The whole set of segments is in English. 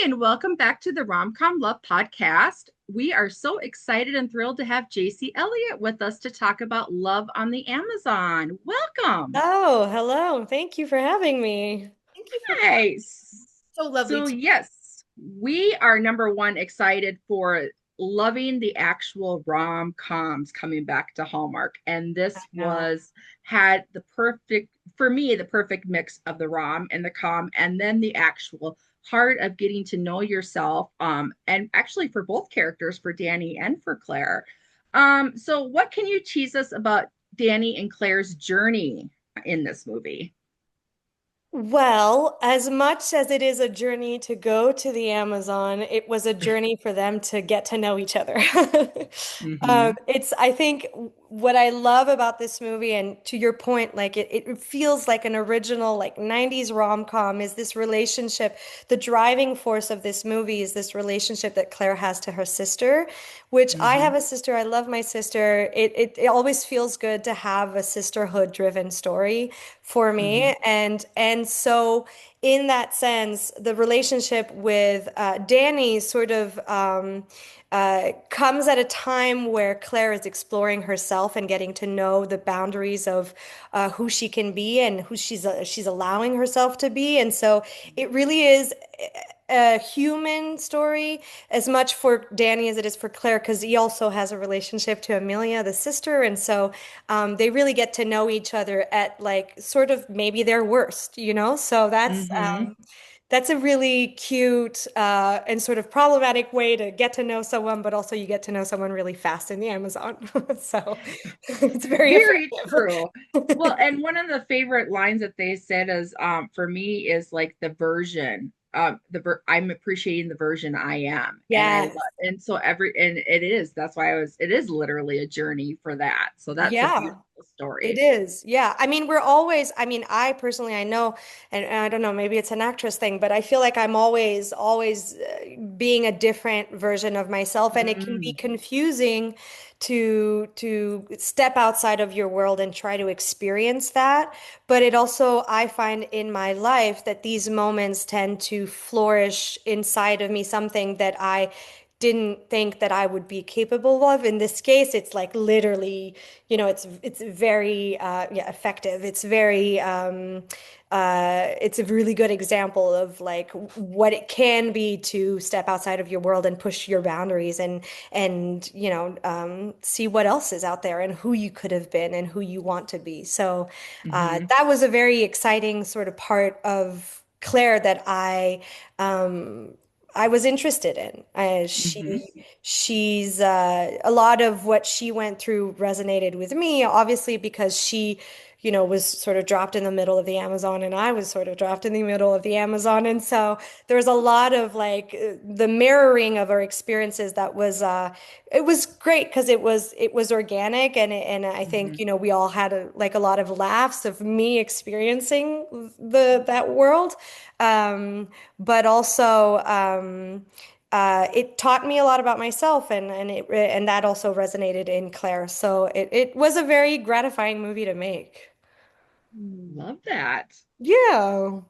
And welcome back to the Rom-Com Love Podcast. We are so excited and thrilled to have Jaicy Elliot with us to talk about love on the Amazon. Welcome. Oh, hello. Thank you for having me. Thank you for coming. Nice. So lovely So, to. yes, we are number one excited for loving the actual rom-coms coming back to Hallmark. And this Yeah. was had the perfect, for me, the perfect mix of the rom and the com, and then the actual heart of getting to know yourself. And actually for both characters, for Danny and for Claire. So what can you tease us about Danny and Claire's journey in this movie? Well, as much as it is a journey to go to the Amazon, it was a journey for them to get to know each other. Mm-hmm. I think what I love about this movie, and to your point, like it feels like an original, like 90s rom-com, is this relationship. The driving force of this movie is this relationship that Claire has to her sister, which I Mm-hmm. have a sister. I love my sister. It always feels good to have a sisterhood driven story for Mm-hmm. me. And so in that sense, the relationship with Danny sort of comes at a time where Claire is exploring herself and getting to know the boundaries of who she can be and who she's allowing herself to be. And so it really is a human story as much for Danny as it is for Claire, because he also has a relationship to Amelia, the sister, and so they really get to know each other at like sort of maybe their worst, you know? So Mm-hmm. that's a really cute and sort of problematic way to get to know someone, but also you get to know someone really fast in the Amazon. So it's very Very effective. true. Well, and one of the favorite lines that they said is for me is like the version I'm appreciating the version I am. And I love Yes. and so every and it is that's why it is literally a journey for that. So that's a Yeah. beautiful It story. is. Yeah. I mean, I personally, I know, and I don't know, maybe it's an actress thing, but I feel like I'm always being a different version of myself. And it can be Mm, confusing to step outside of your world and try to experience that. But it also, I find in my life that these moments tend to flourish inside of me, something that I didn't think that I would be capable of. In this case, it's like literally, it's very yeah, effective. It's a really good example of like what it can be to step outside of your world and push your boundaries and see what else is out there and who you could have been and who you want to be. So hmm that was a very exciting sort of part of Claire that I was interested in. hmm She's a lot of what she went through resonated with me, obviously because she, was sort of dropped in the middle of the Amazon, and I was sort of dropped in the middle of the Amazon, and so there was a lot of like the mirroring of our experiences that was it was great because it was organic, and I think hmm we all had like a lot of laughs of me experiencing the that world. Um, but also it taught me a lot about myself, and that also resonated in Claire. So it was a very gratifying movie to make. Love that. Yeah.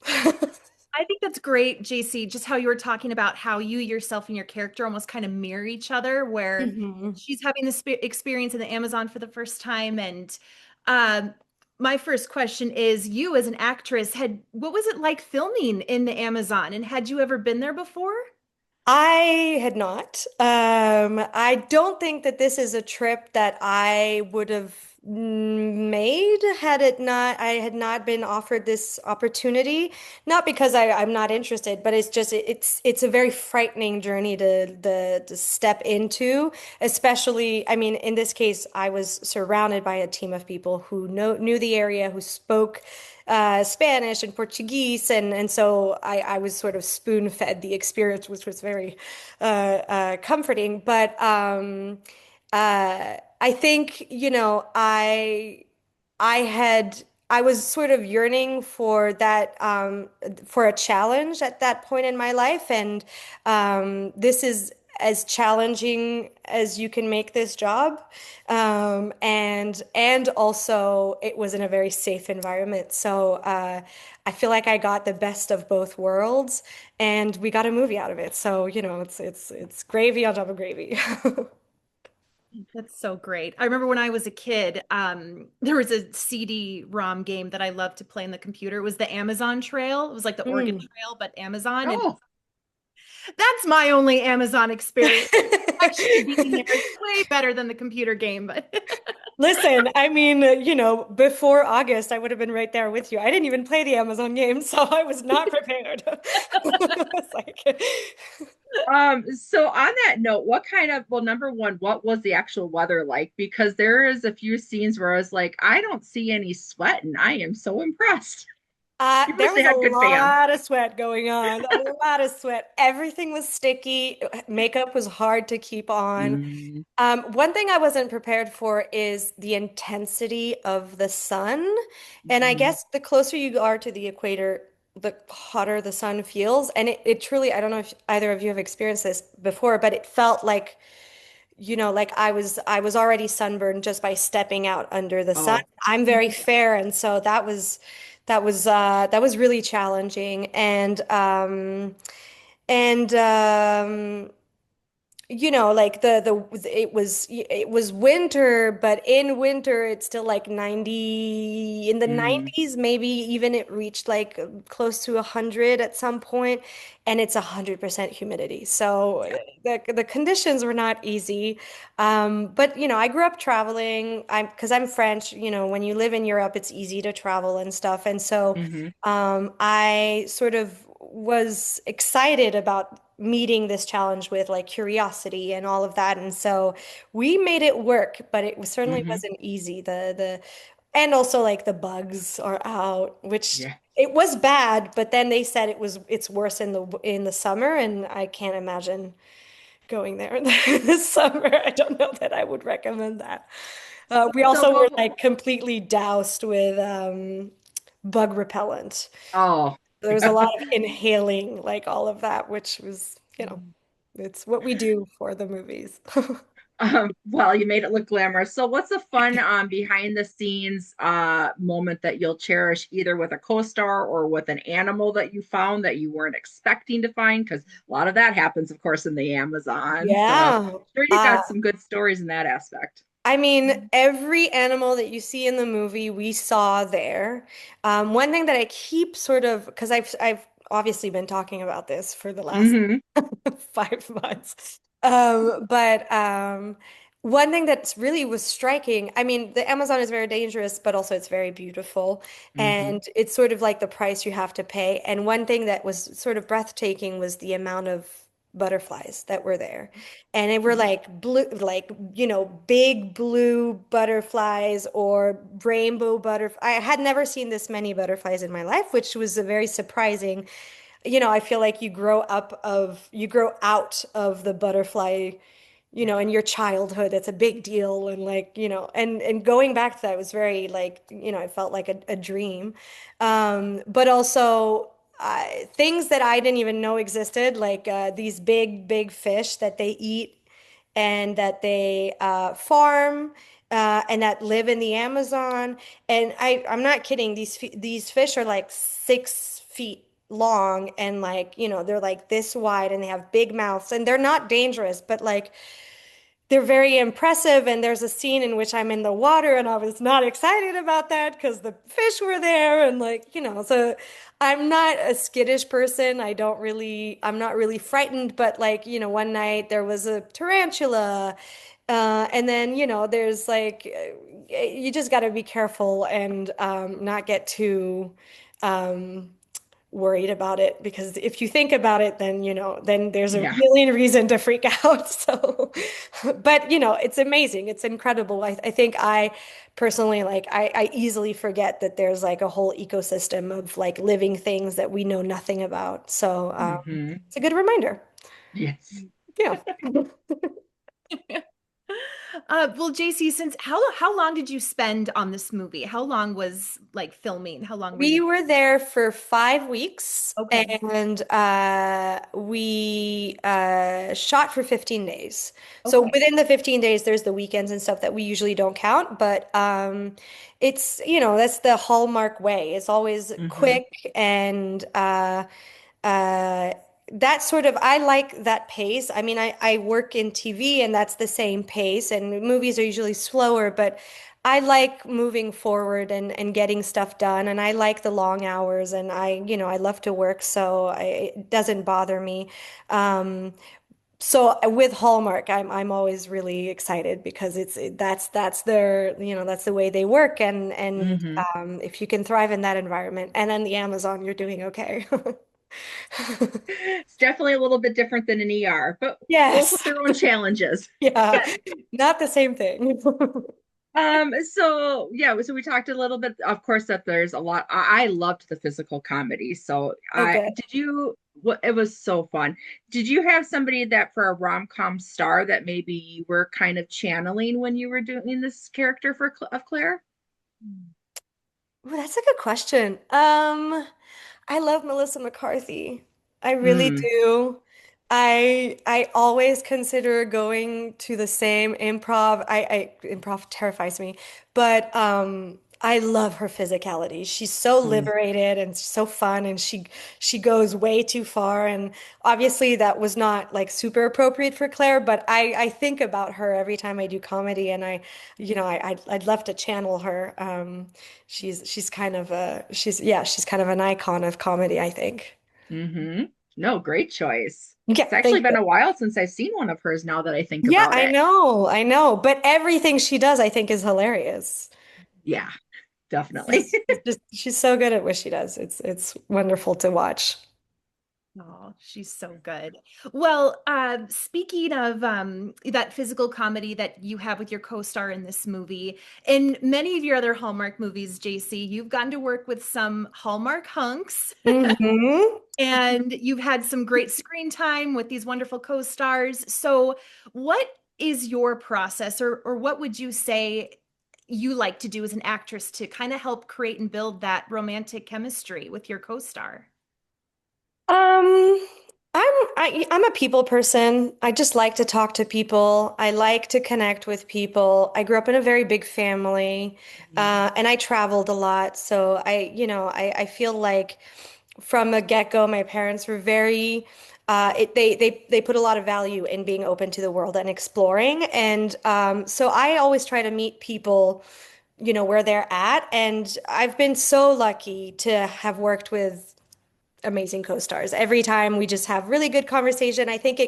I think that's great, JC, just how you were talking about how you yourself and your character almost kind of mirror each other, where hmm she's having this experience in the Amazon for the first time. And um, my first question is, you as an actress, what was it like filming in the Amazon? And had you ever been there before? I had not. I don't think that this is a trip that I would have made had it not, I had not been offered this opportunity. Not because I'm not interested, but it's just it's a very frightening journey to step into. Especially, I mean, in this case, I was surrounded by a team of people who knew the area, who spoke Spanish and Portuguese, and so I was sort of spoon-fed the experience, which was very comforting. But I think, I was sort of yearning for that for a challenge at that point in my life, and this is as challenging as you can make this job. And also it was in a very safe environment. So I feel like I got the best of both worlds and we got a movie out of it. So, it's gravy on top of gravy. That's so great. I remember when I was a kid, there was a CD-ROM game that I loved to play on the computer. It was the Amazon Trail. It was like the Oregon Mm. Trail, but Amazon. And Oh, that's my only Amazon experience. Actually being there is way better than the computer game, but Listen, I mean, before August, I would have been right there with you. I didn't even play the Amazon game, so I was not prepared. It's like, so on that note, what kind of, well, number one, what was the actual weather like? Because there is a few scenes where I was like, I don't see any sweat, and I am so impressed. You there must was have a had good fans. lot of sweat going on, a lot of sweat. Everything was sticky. Makeup was hard to keep on. Mm, One thing I wasn't prepared for is the intensity of the sun. And I mhm. guess the closer you are to the equator, the hotter the sun feels. And it truly, I don't know if either of you have experienced this before, but it felt like, like I was already sunburned just by stepping out under the sun. Oh, I'm very fair, and so that was really challenging. And like it was winter, but in winter it's still like 90 in the mm, 90s, maybe even it reached like close to 100 at some point, and it's 100% humidity. So yeah. the conditions were not easy. But I grew up traveling. Because I'm French, when you live in Europe, it's easy to travel and stuff. And so Hmm. I sort of was excited about meeting this challenge with like curiosity and all of that. And so we made it work, but certainly Hmm. wasn't easy. And also like the bugs are out, which Yeah. it was bad, but then they said it's worse in the summer, and I can't imagine going there in the summer. I don't know that I would recommend that. We So, also were but, like completely doused with bug repellent. oh, There was a lot of inhaling, like all of that, which was, it's what we do for the movies. well, you made it look glamorous. So, what's a fun behind the scenes moment that you'll cherish, either with a co-star or with an animal that you found that you weren't expecting to find? Because a lot of that happens, of course, in the Amazon. So, Yeah. sure, you Uh, got some good stories in that aspect. I mean, every animal that you see in the movie, we saw there. One thing that I keep sort of, because I've obviously been talking about this for the last Hmm. 5 months. But one thing that's really was striking, I mean, the Amazon is very dangerous, but also it's very beautiful. Hmm. And it's sort of like the price you have to pay. And one thing that was sort of breathtaking was the amount of butterflies that were there. And they were like blue, like, big blue butterflies or rainbow butterflies. I had never seen this many butterflies in my life, which was a very surprising. I feel like you grow out of the butterfly, in your childhood. It's a big deal. And like, and going back to that was very like, it felt like a dream. But also things that I didn't even know existed, like these big, big fish that they eat and that they farm. And that live in the Amazon. And I'm not kidding. These fish are like 6 feet long, and like, they're like this wide, and they have big mouths, and they're not dangerous, but like they're very impressive. And there's a scene in which I'm in the water, and I was not excited about that because the fish were there, and like, so I'm not a skittish person. I'm not really frightened, but like, one night there was a tarantula. And then, there's like, you just got to be careful and not get too um, worried about it, because if you think about it, then there's a Yeah. million reason to freak out. So, but it's amazing. It's incredible. I think I personally, like, I easily forget that there's like a whole ecosystem of like living things that we know nothing about. So, Hmm. it's a good reminder. Yes. Yeah. Well, JC, since how long did you spend on this movie? How long was like filming? How long were We you? were there for 5 weeks Okay. and we shot for 15 days. So Okay. within the 15 days, there's the weekends and stuff that we usually don't count, but it's, that's the Hallmark way. It's always Hmm. quick and uh, that sort of, I like that pace. I mean, I work in TV and that's the same pace, and movies are usually slower, but I like moving forward and getting stuff done. And I like the long hours and I love to work, so it doesn't bother me. So with Hallmark, I'm always really excited because that's that's the way they work, and Hmm. if you can thrive in that environment and then the Amazon, you're doing okay. It's definitely a little bit different than an ER, but both with Yes. their own challenges. Yeah. Yes. Not the same thing. So yeah, so we talked a little bit, of course, that there's a lot. I loved the physical comedy. So Oh, I good. did you what it was so fun. Did you have somebody that for a rom-com star that maybe you were kind of channeling when you were doing this character for of Claire? Ooh, that's a good question. I love Melissa McCarthy. I really Mm, do. I always consider going to the same improv. Improv terrifies me, but I love her physicality. She's so mm, liberated and so fun, and she goes way too far. And obviously, that was not like super appropriate for Claire, but I think about her every time I do comedy, and I'd love to channel her. She's kind of she's kind of an icon of comedy, I think. mm-hmm. No, great choice. Yeah, It's actually thank been you. a while since I've seen one of hers now that I think Yeah, about I it. know, I know. But everything she does, I think, is hilarious. Yeah, definitely. She's so good at what she does. It's wonderful to watch. Oh, she's so good. Well, speaking of that physical comedy that you have with your co-star in this movie, in many of your other Hallmark movies, JC, you've gotten to work with some Hallmark hunks. Hmm. And you've had some great screen time with these wonderful co-stars. So, what is your process, or what would you say you like to do as an actress to kind of help create and build that romantic chemistry with your co-star? Um, I'm a people person. I just like to talk to people. I like to connect with people. I grew up in a very big family, Mhm. and I traveled a lot. So I feel like from the get-go, my parents were very they put a lot of value in being open to the world and exploring. And so I always try to meet people, where they're at. And I've been so lucky to have worked with amazing co-stars. Every time we just have really good conversation. I think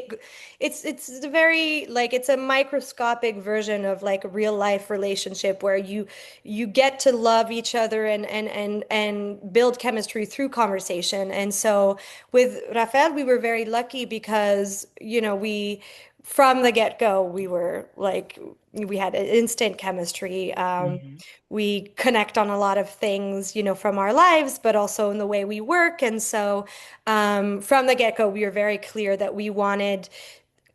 it's a very like it's a microscopic version of like a real life relationship where you get to love each other and build chemistry through conversation. And so with Rafael, we were very lucky because, we from the get-go, we were like we had instant chemistry. Mhm. We connect on a lot of things, from our lives, but also in the way we work. And so, from the get-go, we were very clear that we wanted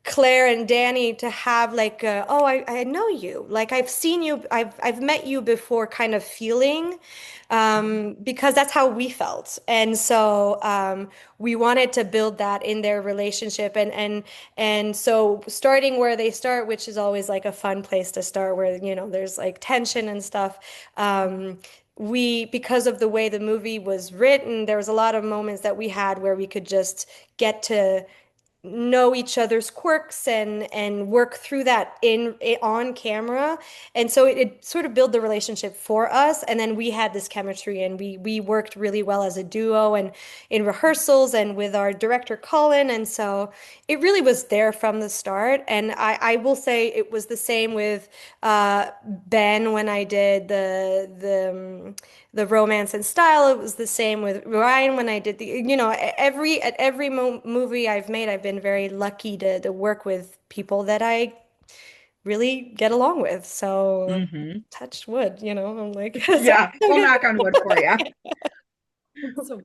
Claire and Danny to have like oh, I know you, like I've seen you, I've met you before kind of feeling, because that's how we felt. And so we wanted to build that in their relationship, and so starting where they start, which is always like a fun place to start, where there's like tension and stuff. Because of the way the movie was written, there was a lot of moments that we had where we could just get to know each other's quirks and work through that on camera. And so it sort of built the relationship for us, and then we had this chemistry, and we worked really well as a duo and in rehearsals and with our director Colin. And so it really was there from the start. And I will say it was the same with Ben when I did the romance and style. It was the same with Ryan when I did at every mo movie I've made, I've been very lucky to work with people that I really get along with. So Mhm. touch wood, I'm like, so Yeah, we'll good. knock on wood for you. So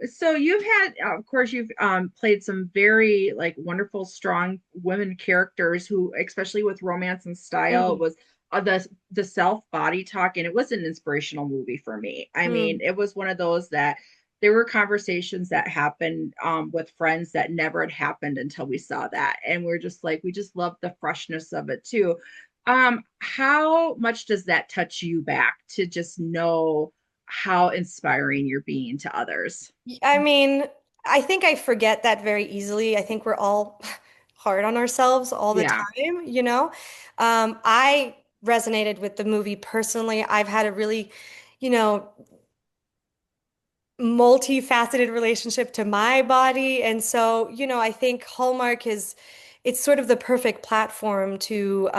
So you've had, of course, you've played some very like wonderful, strong women characters who, especially with romance and style, Mm, was the self body talk, and it was an inspirational movie for me. I mean, mm. it was one of those that there were conversations that happened with friends that never had happened until we saw that, and we're just like, we just love the freshness of it too. How much does that touch you back to just know how inspiring you're being to others? I mean, I think I forget that very easily. I think we're all hard on ourselves all the Yeah. time, you know? I resonated with the movie personally. I've had a really, you know, multifaceted relationship to my body. And so, I think Hallmark it's sort of the perfect platform to,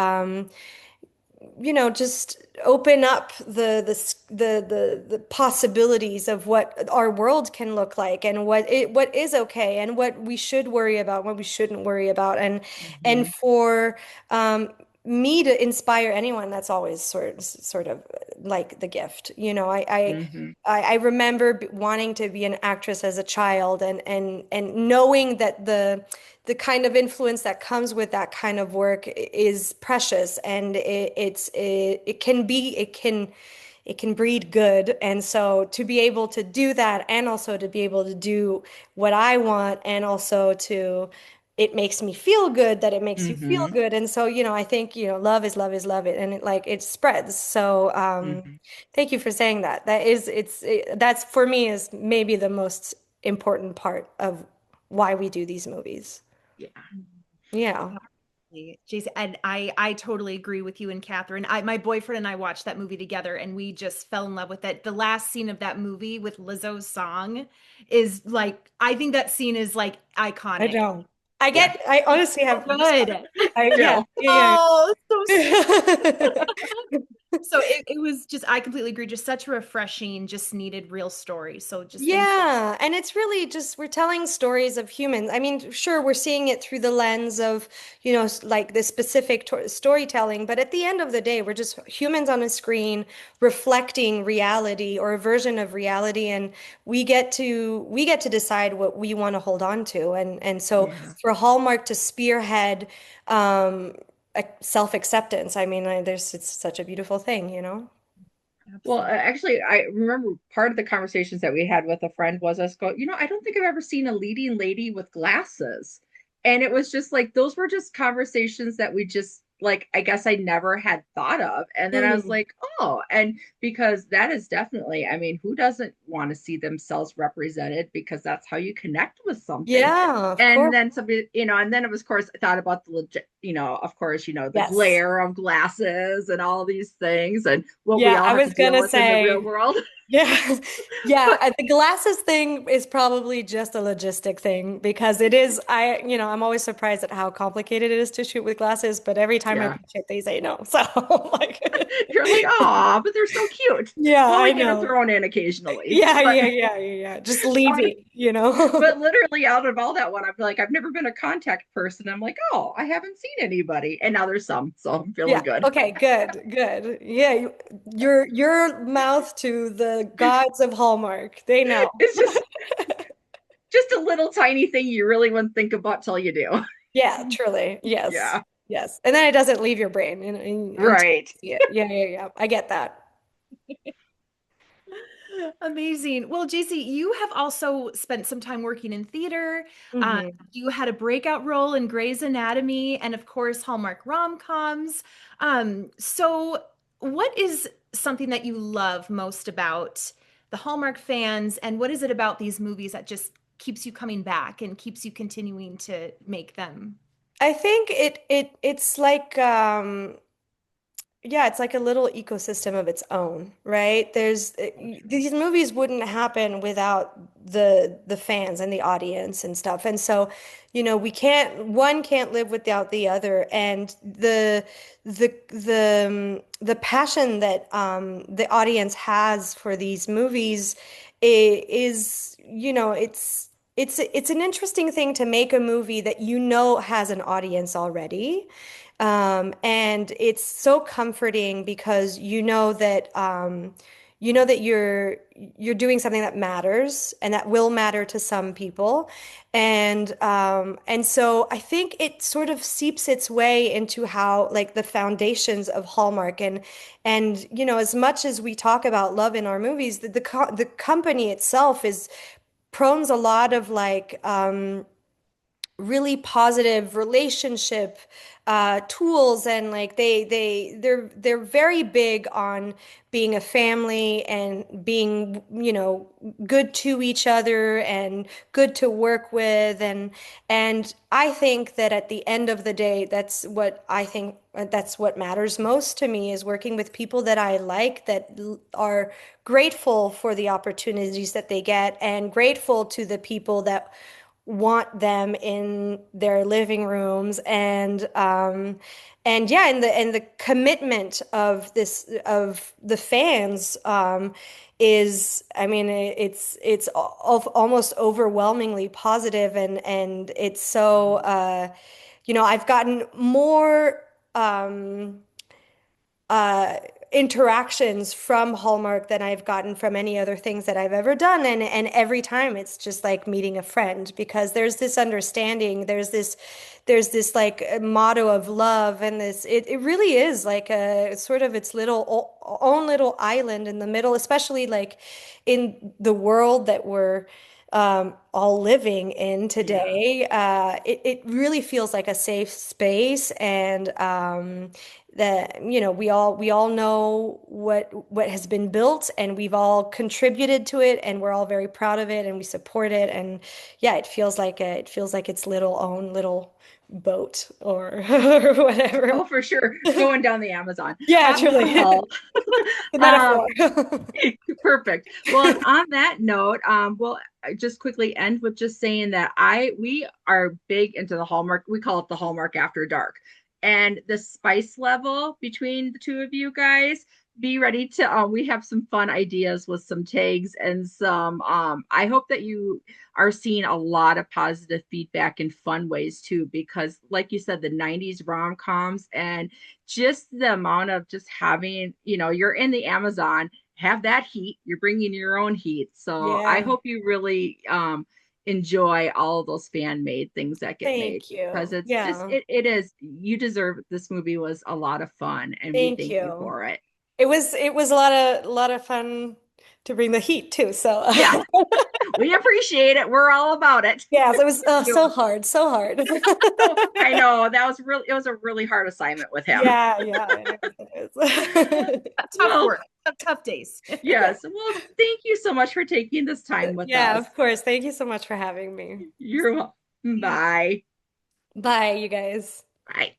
just open up the possibilities of what our world can look like and what is okay and what we should worry about, what we shouldn't worry about, and Hmm. for um, me to inspire anyone, that's always sort of like the gift. Hmm. I remember wanting to be an actress as a child, and knowing that the kind of influence that comes with that kind of work is precious, and it can breed good. And so to be able to do that, and also to be able to do what I want, and also to it makes me feel good that it makes you feel Hmm. good. And so, I think, love is love is love it, and it spreads. So, Hmm. thank you for saying that. That's for me is maybe the most important part of why we do these movies. Yeah. Yeah. Absolutely. Jason, and I totally agree with you and Catherine. My boyfriend and I watched that movie together and we just fell in love with it. The last scene of that movie with Lizzo's song is like, I think that scene is like I iconic. know. Yeah. I honestly have Good. yeah, Still. yeah, Oh, so yeah. so it was just I completely agree. Just such a refreshing, just needed real story. So just thanks. Yeah, and it's really just we're telling stories of humans. I mean, sure, we're seeing it through the lens of, like the specific storytelling, but at the end of the day, we're just humans on a screen reflecting reality or a version of reality, and we get to decide what we want to hold on to. And so Yeah. for Hallmark to spearhead self-acceptance, I mean, it's such a beautiful thing, you know? Well, Absolutely. actually, I remember part of the conversations that we had with a friend was us go, I don't think I've ever seen a leading lady with glasses. And it was just like, those were just conversations that we just like, I guess I never had thought of. And then I was Mm. like, oh, and because that is definitely, I mean, who doesn't want to see themselves represented? Because that's how you connect with something. Yeah, of And course. then somebody, and then of course I thought about the legit, of course, the Yes. glare of glasses and all these things and what we Yeah, all I have to was deal gonna with in the real say, world. yeah, yeah. But The glasses thing is probably just a logistic thing because it is. I'm always surprised at how complicated it is to shoot with glasses, but every time I yeah, pitch it, they say no. So, like, you're like, oh, but they're so cute. yeah, Well, I we get it know. thrown in occasionally, Yeah, but yeah, yeah, yeah, yeah. Just leave out of, it. but literally out of all that one, I'm like, I've never been a contact person. I'm like, oh, I haven't seen anybody, and now there's some, so I'm feeling Yeah. good. Okay. Good. Good. Yeah. Your mouth to the gods of Hallmark. They know. It's just a little tiny thing you really wouldn't think about till you do. Yeah, truly. Yes. Yeah, Yes. And then it doesn't leave your brain until right. you see it. Yeah, yeah, yeah. I get that. Amazing. Well, JC, you have also spent some time working in theater. Hmm. You had a breakout role in Grey's Anatomy and, of course, Hallmark rom-coms. So what is something that you love most about the Hallmark fans, and what is it about these movies that just keeps you coming back and keeps you continuing to make them? I think it's like yeah, it's like a little ecosystem of its own, right? These movies wouldn't happen without the fans and the audience and stuff. And so, one can't live without the other. And the passion that the audience has for these movies is, it's an interesting thing to make a movie that has an audience already. And it's so comforting because you know that you know that you're doing something that matters and that will matter to some people. And so I think it sort of seeps its way into how like the foundations of Hallmark and you know, as much as we talk about love in our movies, the company itself is prones a lot of like really positive relationship tools, and like they're very big on being a family and being, you know, good to each other and good to work with. And I think that at the end of the day, that's what I think that's what matters most to me, is working with people that I like, that are grateful for the opportunities that they get and grateful to the people that want them in their living rooms. And yeah, and the commitment of this of the fans is, I mean, it's almost overwhelmingly positive. And it's so you know, I've gotten more uh, interactions from Hallmark than I've gotten from any other things that I've ever done. And every time it's just like meeting a friend, because there's this understanding, there's this like motto of love, and this it really is like a sort of its little own little island in the middle, especially like in the world that we're all living in Yeah. today. It really feels like a safe space. And that, you know, we all know what has been built, and we've all contributed to it, and we're all very proud of it, and we support it. And yeah, it feels like its little own little boat or, or whatever. Oh, for sure. Going down the Amazon. Yeah, truly. Well, The um, metaphor. perfect. Well, and on that note, we'll just quickly end with just saying that we are big into the Hallmark. We call it the Hallmark After Dark. And the spice level between the two of you guys, be ready to we have some fun ideas with some tags and some I hope that you are seeing a lot of positive feedback in fun ways too, because like you said, the 90s rom-coms and just the amount of just having, you know, you're in the Amazon, have that heat, you're bringing your own heat. So I Yeah. hope you really enjoy all of those fan made things that get made, Thank because you. it's just Yeah. it is, you deserve it. This movie was a lot of fun and we Thank thank you you. for it. It was a lot of fun to bring the heat too. So Yeah, we appreciate it. We're all about it. yes, it was so You- hard, so hard. I know that was really, it was a really hard assignment with him. Yeah, yeah, it is. Tough Well, work, tough days. Yeah. yes. Well, thank you so much for taking this time with Yeah, us. of course. Thank you so much for having me. You're welcome. Bye. Bye, you guys. Bye.